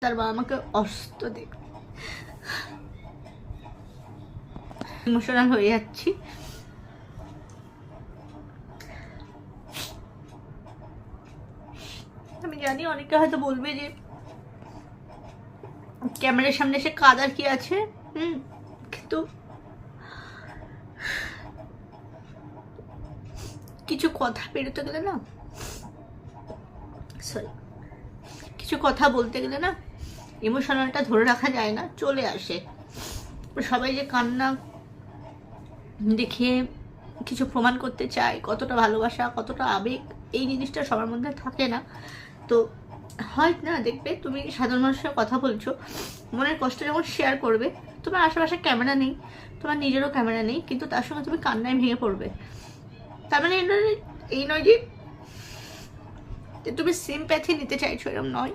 তার বাবা আমাকে অসুস্থ দেখ ইমোশনাল হয়ে যাচ্ছি। আমি জানি অনেকে হয়তো বলবে যে ক্যামেরার সামনে এসে কাদার কি আছে, কিন্তু কিছু কথা বেরোতে গেলে না, সরি, কিছু কথা বলতে গেলে না ইমোশনালটা ধরে রাখা যায় না, চলে আসে। সবাই যে কান্না দেখে কিছু প্রমাণ করতে চায়, কতটা ভালোবাসা কতটা আবেগ এই জিনিসটা সবার মধ্যে থাকে না। তো হয় না, দেখবে তুমি সাধারণ মানুষের কথা বলছো, মনের কষ্ট যখন শেয়ার করবে, তোমার আশেপাশে ক্যামেরা নেই, তোমার নিজেরও ক্যামেরা নেই, কিন্তু তার সঙ্গে তুমি কান্নায় ভেঙে পড়বে। তার মানে এই নয় যে তুমি সিম্প্যাথি নিতে চাইছো, এরকম নয়।